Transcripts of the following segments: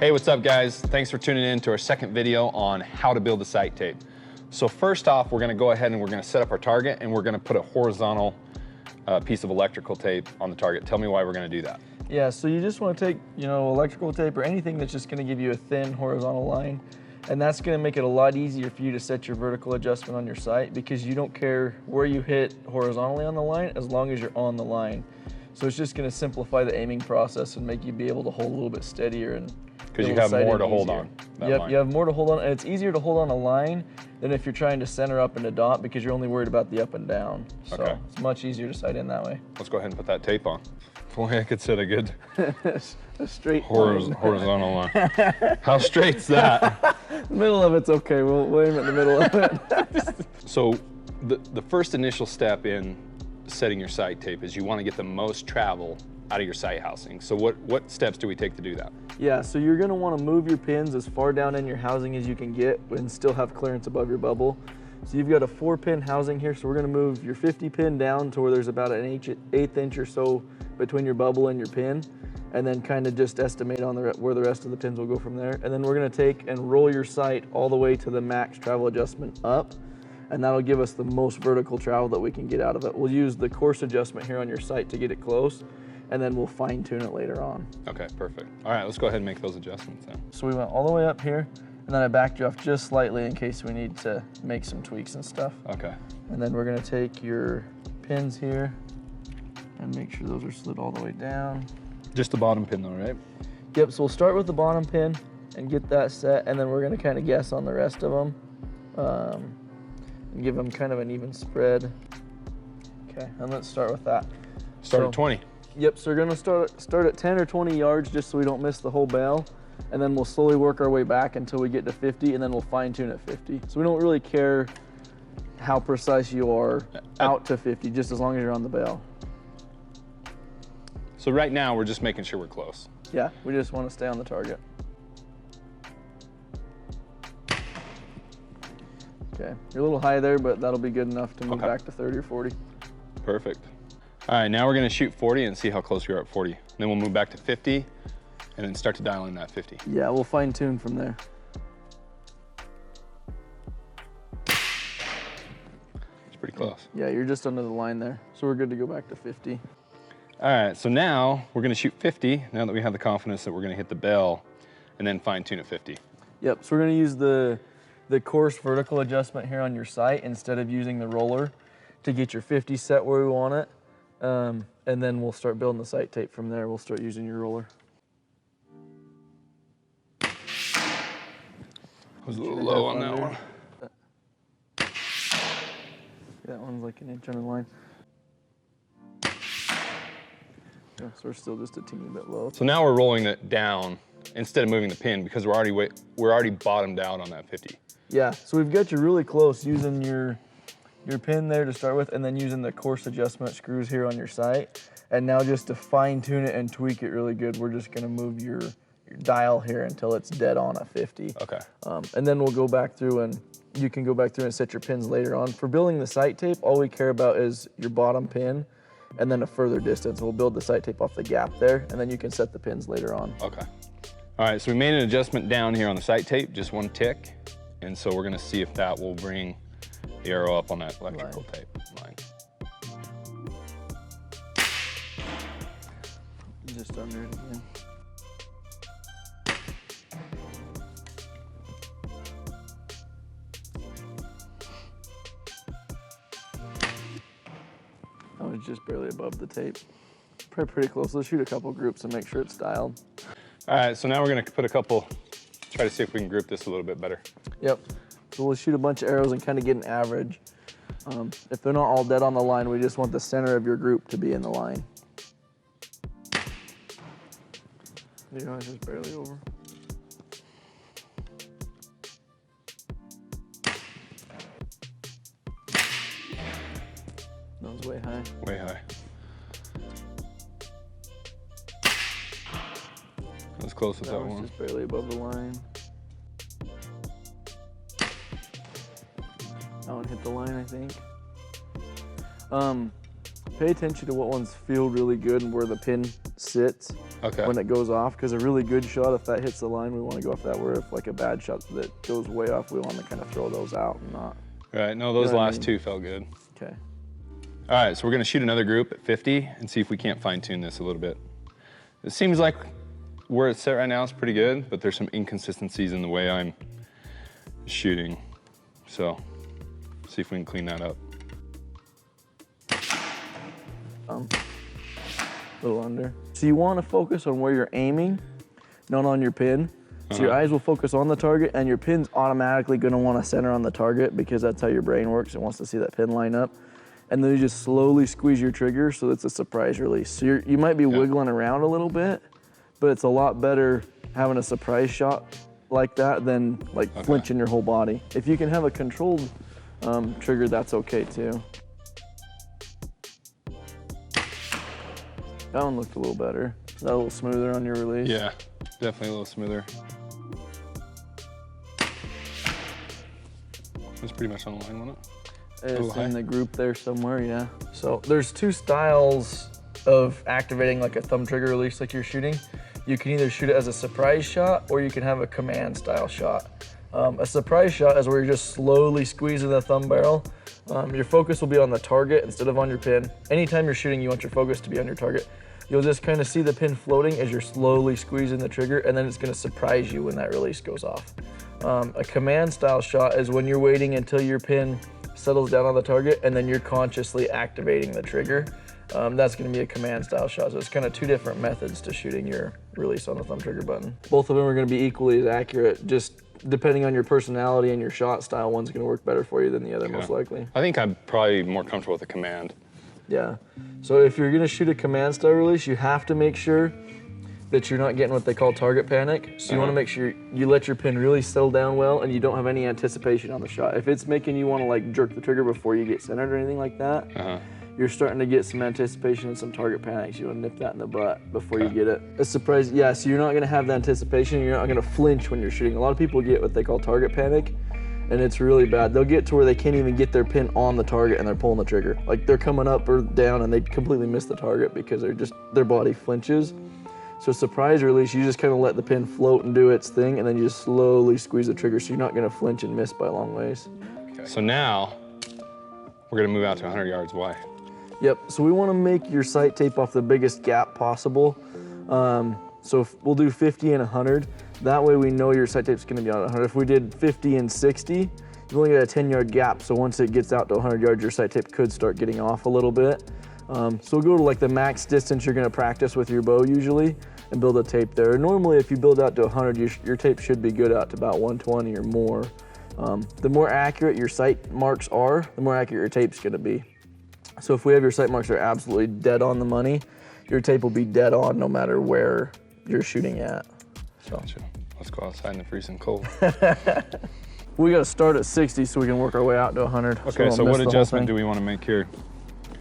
Hey, what's up guys? Thanks for tuning in to our second video on how to build a sight tape. So first off, we're gonna go ahead and we're gonna set up our target and we're gonna put a horizontal piece of electrical tape on the target. Tell me why we're gonna do that. Yeah, so you just wanna take, electrical tape or anything that's just gonna give you a thin horizontal line, and that's gonna make it a lot easier for you to set your vertical adjustment on your sight because you don't care where you hit horizontally on the line as long as you're on the line. So it's just gonna simplify the aiming process and make you be able to hold a little bit steadier and because you have more to hold on. Yep, you have more to hold on, and it's easier to hold on a line than if you're trying to center up and to dot because you're only worried about the up and down. So okay. It's much easier to sight in that way. Let's go ahead and put that tape on. Boy, I could set a good a straight horizontal line. How straight's that? The middle of it's okay. We'll aim at the middle of it. So the first initial step in setting your sight tape is you want to get the most travel out of your sight housing. So what steps do we take to do that? Yeah, so you're gonna wanna move your pins as far down in your housing as you can get and still have clearance above your bubble. So you've got a 4-pin housing here, so we're gonna move your 50 pin down to where there's about an eighth inch or so between your bubble and your pin, and then kind of just estimate on where the rest of the pins will go from there. And then we're gonna take and roll your sight all the way to the max travel adjustment up, and that'll give us the most vertical travel that we can get out of it. We'll use the course adjustment here on your sight to get it close, and then we'll fine tune it later on. Okay, perfect. All right, let's go ahead and make those adjustments then. So we went all the way up here, and then I backed you off just slightly in case we need to make some tweaks and stuff. Okay. And then we're gonna take your pins here and make sure those are slid all the way down. Just the bottom pin though, right? Yep, so we'll start with the bottom pin and get that set, and then we're gonna kind of guess on the rest of them and give them kind of an even spread. Okay, and let's start with that. Start at 20. Yep, so we're gonna start at 10 or 20 yards just so we don't miss the whole bale. And then we'll slowly work our way back until we get to 50, and then we'll fine tune at 50. So we don't really care how precise you are out to 50, just as long as you're on the bale. So right now, we're just making sure we're close. Yeah, we just wanna stay on the target. Okay, you're a little high there, but that'll be good enough to move back to 30 or 40. Perfect. All right, now we're gonna shoot 40 and see how close we are at 40. Then we'll move back to 50 and then start to dial in that 50. Yeah, we'll fine tune from there. It's pretty close. Yeah, you're just under the line there. So we're good to go back to 50. All right, so now we're gonna shoot 50, now that we have the confidence that we're gonna hit the bell, and then fine tune at 50. Yep, so we're gonna use the coarse vertical adjustment here on your sight instead of using the roller to get your 50 set where we want it. And then we'll start building the sight tape from there. We'll start using your roller. I was a little low on that one. That one's like an inch on the line. Yeah, so we're still just a teeny bit low. So now we're rolling it down instead of moving the pin because we're already bottomed out on that 50. Yeah, so we've got you really close using your pin there to start with, and then using the coarse adjustment screws here on your sight. And now just to fine tune it and tweak it really good, we're just gonna move your dial here until it's dead on at 50. Okay. And then we'll go back through and you can go back through and set your pins later on. For building the sight tape, all we care about is your bottom pin and then a further distance. We'll build the sight tape off the gap there, and then you can set the pins later on. Okay. All right, so we made an adjustment down here on the sight tape, just one tick. And so we're gonna see if that will bring the arrow up on that electrical tape line. Just under it again. I was just barely above the tape. Probably pretty close. Let's shoot a couple groups and make sure it's dialed. All right, so now we're gonna put a couple, try to see if we can group this a little bit better. Yep. So we'll shoot a bunch of arrows and kind of get an average. If they're not all dead on the line, we just want the center of your group to be in the line. You know, it's just barely over. That one's way high. Way high. That was close with that one. Just barely above the line. That one hit the line, I think. Pay attention to what ones feel really good and where the pin sits Okay. when it goes off, because a really good shot, if that hits the line, we want to go off that, where if like a bad shot that goes way off, we want to kind of throw those out and not. Right, no, those last two felt good. Okay. All right, so we're gonna shoot another group at 50 and see if we can't fine tune this a little bit. It seems like where it's set right now is pretty good, but there's some inconsistencies in the way I'm shooting. So, see if we can clean that up. A little under. So you want to focus on where you're aiming, not on your pin. So your eyes will focus on the target, and your pin's automatically going to want to center on the target, because that's how your brain works. It wants to see that pin line up. And then you just slowly squeeze your trigger, so it's a surprise release. So you might be wiggling around a little bit, but it's a lot better having a surprise shot like that than like flinching your whole body. If you can have a controlled trigger, that's okay too. That one looked a little better. Is that a little smoother on your release? Yeah, definitely a little smoother. That's pretty much on the line, wasn't it? It's in the group there somewhere, yeah. So there's two styles of activating like a thumb trigger release like you're shooting. You can either shoot it as a surprise shot, or you can have a command style shot. A surprise shot is where you're just slowly squeezing the thumb barrel. Your focus will be on the target instead of on your pin. Anytime you're shooting, you want your focus to be on your target. You'll just kind of see the pin floating as you're slowly squeezing the trigger, and then it's going to surprise you when that release goes off. A command style shot is when you're waiting until your pin settles down on the target, and then you're consciously activating the trigger. That's going to be a command style shot. So it's kind of two different methods to shooting your release on the thumb trigger button. Both of them are going to be equally as accurate, just depending on your personality and your shot style. One's going to work better for you than the other, most likely. I think I'm probably more comfortable with a command. Yeah. So if you're going to shoot a command style release, you have to make sure that you're not getting what they call target panic. So you want to make sure you let your pin really settle down well, and you don't have any anticipation on the shot. If it's making you want to like jerk the trigger before you get centered or anything like that, you're starting to get some anticipation and some target panics. You want to nip that in the butt before you get it. A surprise, yeah, so you're not going to have the anticipation, you're not going to flinch when you're shooting. A lot of people get what they call target panic, and it's really bad. They'll get to where they can't even get their pin on the target and they're pulling the trigger. Like they're coming up or down and they completely miss the target because their body flinches. So surprise release, you just kind of let the pin float and do its thing, and then you just slowly squeeze the trigger so you're not going to flinch and miss by a long ways. Okay. So now we're going to move out to 100 yards. Why? Yep, so we want to make your sight tape off the biggest gap possible. So if we'll do 50 and 100. That way we know your sight tape's going to be on 100. If we did 50 and 60, you've only got a 10-yard gap. So once it gets out to 100 yards, your sight tape could start getting off a little bit. So we'll go to like the max distance you're going to practice with your bow usually, and build a tape there. Normally, if you build out to 100, your tape should be good out to about 120 or more. The more accurate your sight marks are, the more accurate your tape's going to be. So if we have your sight marks are absolutely dead on the money, your tape will be dead on no matter where you're shooting at. So. Gotcha. Let's go outside in the freezing cold. We got to start at 60 so we can work our way out to 100. Okay, so what adjustment do we want to make here?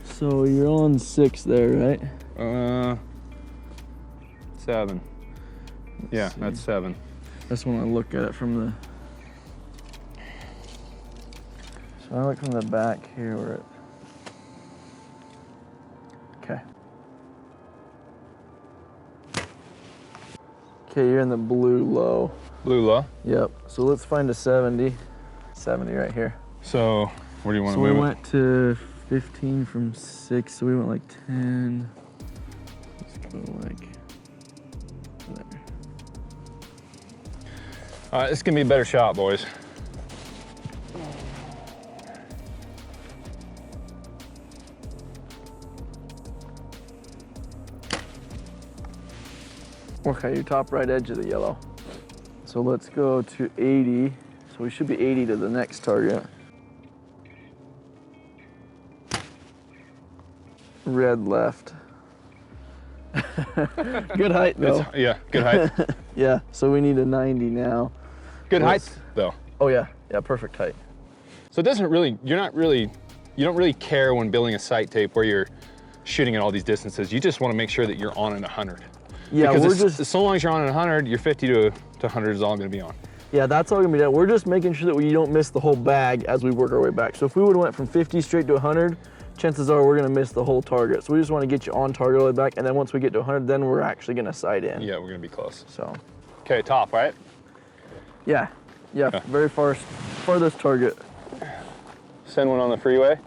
So you're on 6 there, right? 7. Yeah, that's 7. That's when I look at it from the... So I look from the back here where it... Okay. Okay, you're in the blue low. Blue low? Yep. So let's find a 70. 70 right here. So where do you want to move move it? So we went to 15 from 6, so we went like 10. Let's go like there. All right, this can be a better shot, boys. Okay, your top right edge of the yellow. So let's go to 80. So we should be 80 to the next target. Red left. Good height though. Yeah, good height. Yeah, so we need a 90 now. Good height though. Oh yeah, perfect height. So it doesn't really, you don't really care when building a sight tape where you're shooting at all these distances. You just want to make sure that you're on at 100. Yeah, because so long as you're on at 100, your 50 to 100 is all going to be on. Yeah, that's all going to be done. We're just making sure that we don't miss the whole bag as we work our way back. So if we would have went from 50 straight to 100, chances are we're gonna miss the whole target. So we just wanna get you on target all the way back, and then once we get to 100, then we're actually gonna sight in. Yeah, we're gonna be close. So. Okay, top, right? Yeah, Okay. very farthest target. Send one on the freeway.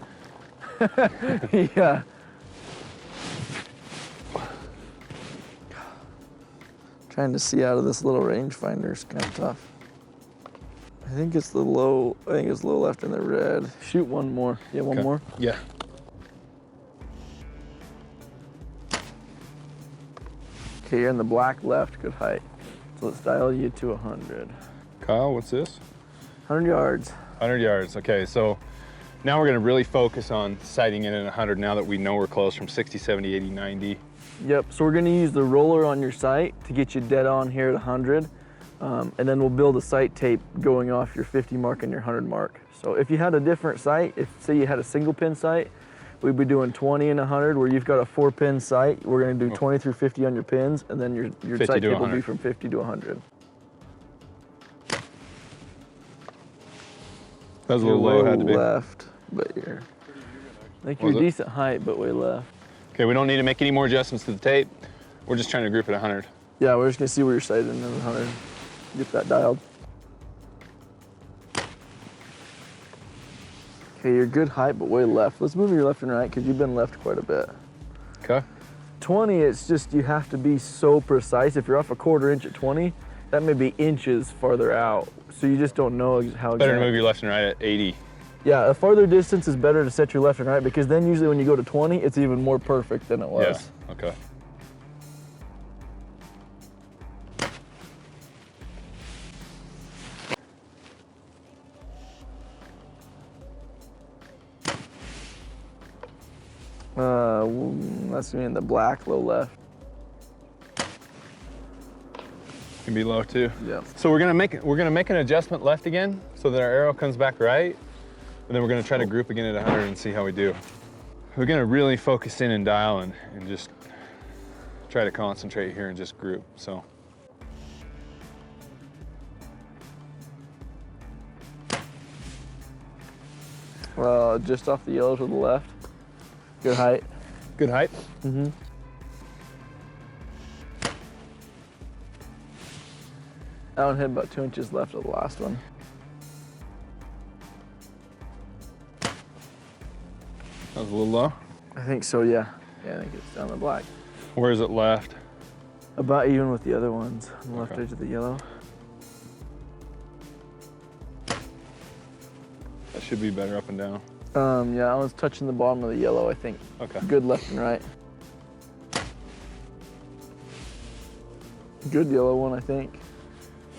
Yeah. Trying to see out of this little rangefinder is kind of tough. I think it's low left in the red. Shoot one more. Yeah, one more. Yeah. Okay, you're in the black left, good height. So let's dial you to 100. Kyle, what's this? 100 yards. 100 yards, okay. So now we're gonna really focus on sighting in at 100 now that we know we're close from 60, 70, 80, 90. Yep, so we're gonna use the roller on your sight to get you dead on here at 100. And then we'll build a sight tape going off your 50 mark and your 100 mark. So if you had a different sight, if say you had a single pin sight, we'd be doing 20 and 100 where you've got a 4-pin sight. We're gonna do 20 through 50 on your pins, and then your sight tape will be from 50 to 100. That was a little low, had to be. Left, but I think you're decent height, but way left. Okay, we don't need to make any more adjustments to the tape. We're just trying to group at 100. Yeah, we're just gonna see where you're sighted in 100. Get that dialed. Okay, you're good height, but way left. Let's move your left and right, because you've been left quite a bit. Okay. 20, it's just you have to be so precise. If you're off a 1/4 inch at 20, that may be inches farther out. So you just don't know how Better to move your left and right at 80. Yeah, a farther distance is better to set your left and right, because then usually when you go to 20, it's even more perfect than it was. Yeah, okay. That's gonna be in the black, low left. Can be low too. Yeah. So we're gonna make an adjustment left again so that our arrow comes back right, and then we're gonna try to group again at 100 and see how we do. We're gonna really focus in and dial and just try to concentrate here and just group. So. Just off the yellow to the left. Good height. Good height? Mm-hmm. That one hit about 2 inches left of the last one. That was a little low? I think so, yeah. Yeah, I think it's down the black. Where is it left? About even with the other ones on the left edge of the yellow. That should be better up and down. Yeah, I was touching the bottom of the yellow, I think. Okay. Good left and right. Good yellow one, I think.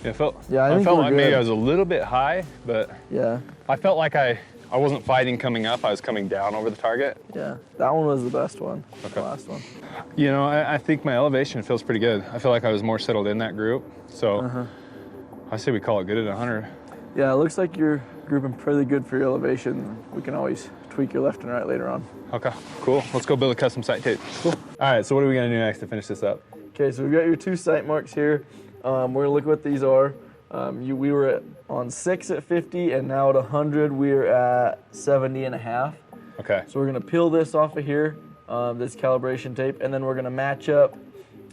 Yeah, I felt we're like maybe good. I was a little bit high, but Yeah. I felt like I wasn't fighting coming up, I was coming down over the target. Yeah, that one was the best one, Okay. the last one. You know, I think my elevation feels pretty good. I feel like I was more settled in that group, so I say we call it good at 100. Yeah, it looks like you're grouping pretty good for your elevation. We can always tweak your left and right later on. Okay, cool. Let's go build a custom sight tape. Cool. All right, so what are we gonna do next to finish this up? Okay, so we've got your 2 sight marks here. We're gonna look what these are. We were on 6 at 50, and now at 100, we're at 70 and a half. Okay. So we're gonna peel this off of here, this calibration tape, and then we're gonna match up.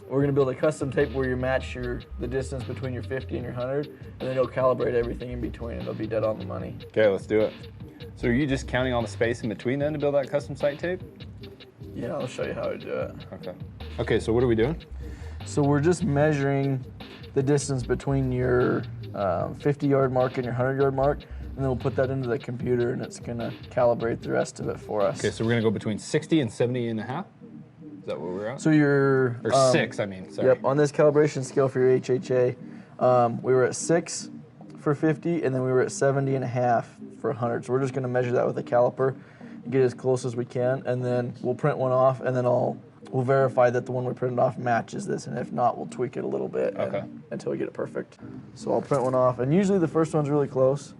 We're gonna build a custom tape where you match the distance between your 50 and your 100, and then it'll calibrate everything in between. It'll be dead on the money. Okay, let's do it. So are you just counting all the space in between then to build that custom sight tape? Yeah, I'll show you how to do it. Okay. Okay, so what are we doing? So we're just measuring the distance between your 50-yard mark and your 100-yard mark, and then we'll put that into the computer, and it's gonna calibrate the rest of it for us. Okay, so we're gonna go between 60 and 70 and a half? Is that what we're at? So you're... Or 6, I mean, sorry. Yep, on this calibration scale for your HHA, we were at 6 for 50, and then we were at 70 and a half for 100. So we're just gonna measure that with a caliper, get as close as we can, and then we'll print one off, and then we'll verify that the one we printed off matches this, and if not, we'll tweak it a little bit until we get it perfect. So I'll print one off, and usually the first one's really close.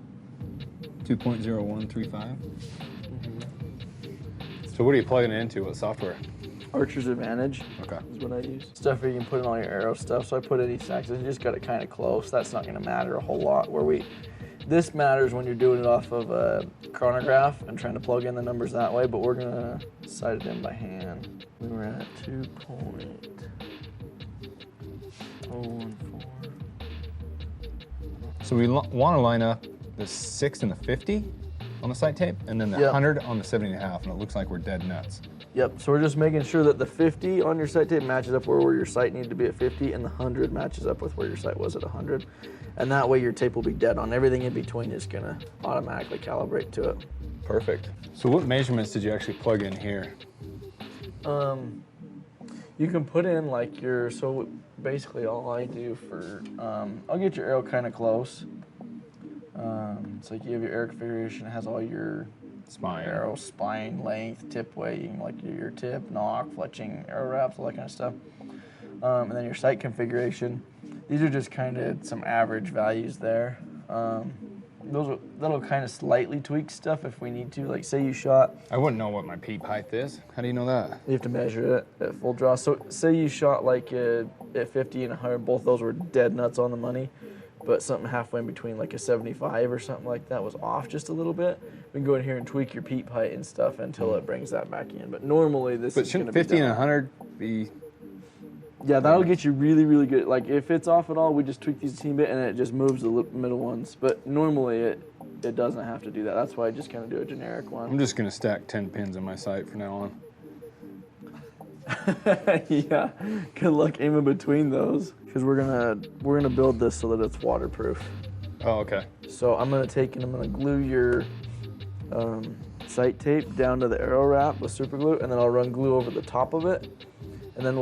2.0135. So what are you plugging it into? What software? Archer's Advantage Okay. is what I use. Stuff where you can put in all your arrow stuff, so I put it each side, because you just got it kind of close. That's not gonna matter a whole lot. Where This matters when you're doing it off of a chronograph and trying to plug in the numbers that way, but we're gonna sight it in by hand. We were at 2.014. So we want to line up the 6 and the 50 on the sight tape, and then the 100 on the 70.5, and it looks like we're dead nuts. Yep, so we're just making sure that the 50 on your sight tape matches up where your sight needed to be at 50, and the 100 matches up with where your sight was at 100. And that way your tape will be dead on. Everything in between is gonna automatically calibrate to it. Perfect. So what measurements did you actually plug in here? You can put in like so basically all I do for, I'll get your arrow kind of close. So you have your arrow configuration, it has all your Spine. arrow, spine, length, tip weighting, like your tip, knock, fletching, arrow wraps, all that kind of stuff. And then your sight configuration. These are just kind of some average values there. That'll kind of slightly tweak stuff if we need to. Like say you shot. I wouldn't know what my peep height is. How do you know that? You have to measure it at full draw. So say you shot like at 50 and 100, both those were dead nuts on the money, but something halfway in between, like a 75 or something like that, was off just a little bit. We can go in here and tweak your peep height and stuff until it brings that back in. But normally this is going to be 50 and 100 be... Yeah, that'll get you really, really good. Like if it's off at all, we just tweak these a teeny bit and it just moves the middle ones. But normally it doesn't have to do that. That's why I just kind of do a generic one. I'm just going to stack 10 pins in my sight from now on. Yeah, good luck aiming between those, because we're gonna build this so that it's waterproof. Oh, okay. So I'm gonna glue your sight tape down to the arrow wrap with super glue, and then I'll run glue over the top of it, and then I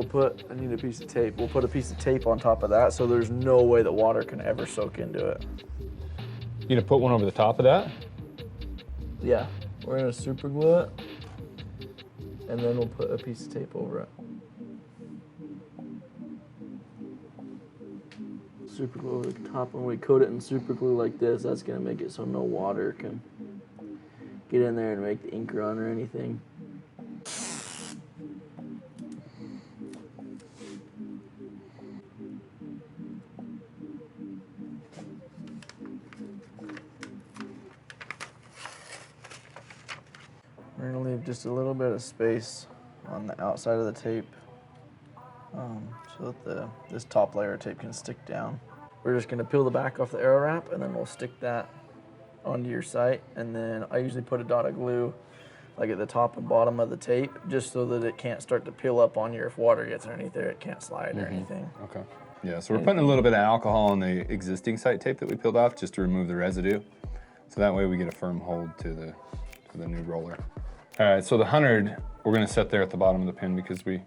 need a piece of tape. We'll put a piece of tape on top of that, so there's no way that water can ever soak into it. You gonna put one over the top of that? Yeah, we're gonna super glue it, and then we'll put a piece of tape over it. Super glue over the top. When we coat it in super glue like this, that's gonna make it so no water can get in there and make the ink run or anything. We're gonna leave just a little bit of space on the outside of the tape so that this top layer of tape can stick down. We're just gonna peel the back off the arrow wrap, and then we'll stick that onto your sight. And then I usually put a dot of glue like at the top and bottom of the tape, just so that it can't start to peel up on you. If water gets underneath there, it can't slide or anything. Okay. Yeah, so we're putting a little bit of alcohol on the existing sight tape that we peeled off just to remove the residue. So that way we get a firm hold to the new roller. All right, so the 100, we're gonna set there at the bottom of the pin because we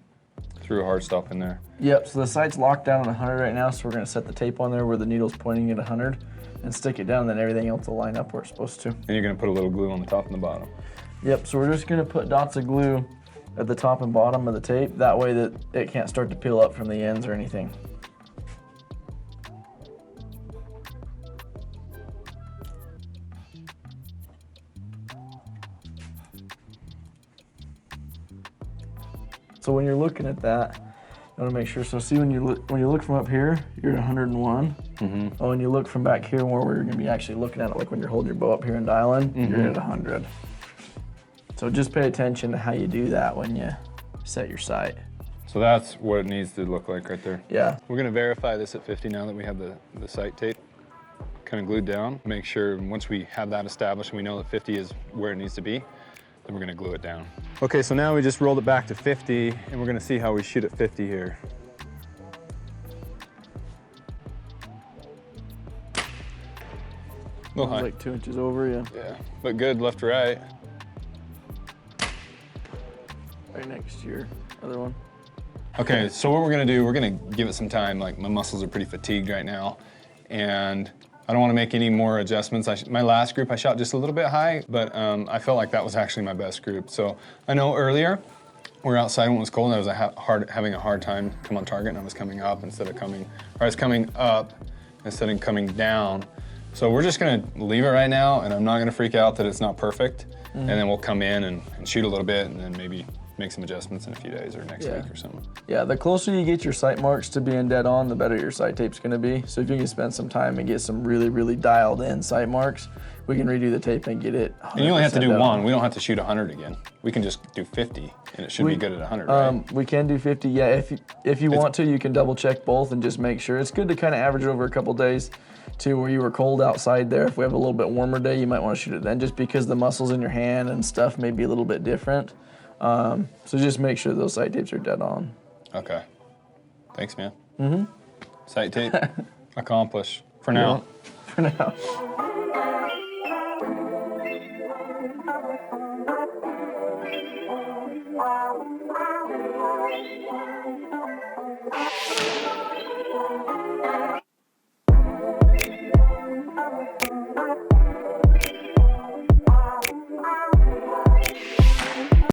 threw a hard stop in there. Yep, so the sight's locked down at 100 right now, so we're gonna set the tape on there where the needle's pointing at 100 and stick it down, and then everything else will line up where it's supposed to. And you're gonna put a little glue on the top and the bottom. Yep, so we're just gonna put dots of glue at the top and bottom of the tape, that way that it can't start to peel up from the ends or anything. So when you're looking at that, you want to make sure. So see, when you look from up here, you're at 101. Mm-hmm. Oh, when you look from back here, where we're going to be actually looking at it, like when you're holding your bow up here and dialing, you're at 100. So just pay attention to how you do that when you set your sight. So that's what it needs to look like right there. Yeah. We're going to verify this at 50 now that we have the sight tape kind of glued down. Make sure once we have that established and we know that 50 is where it needs to be, then we're gonna glue it down. Okay, so now we just rolled it back to 50 and we're gonna see how we shoot at 50 here. A little high. Like 2 inches over, yeah. Yeah, but good left to right. Right next to your other one. Okay, so what we're gonna do, we're gonna give it some time. Like my muscles are pretty fatigued right now and I don't want to make any more adjustments. My last group I shot just a little bit high, but I felt like that was actually my best group. So I know earlier we were outside when it was cold and I was having a hard time to come on target, and I was coming up instead of coming, or I was coming up instead of coming down. So we're just gonna leave it right now, and I'm not gonna freak out that it's not perfect. And then we'll come in and shoot a little bit and then maybe make some adjustments in a few days or next Yeah. week or something. Yeah, the closer you get your sight marks to being dead on, the better your sight tape's gonna be. So if you can spend some time and get some really, really dialed in sight marks, we can redo the tape and get it 100% And you only have to do dead one. on. We don't have to shoot 100 again. We can just do 50 and it should be good at 100, right? We can do 50, yeah. If you want to, you can double check both and just make sure. It's good to kind of average it over a couple days too, where you were cold outside there. If we have a little bit warmer day, you might want to shoot it then, just because the muscles in your hand and stuff may be a little bit different. So just make sure those sight tapes are dead on. Okay. Thanks, man. Mm-hmm. Sight tape, accomplished. For now. For now.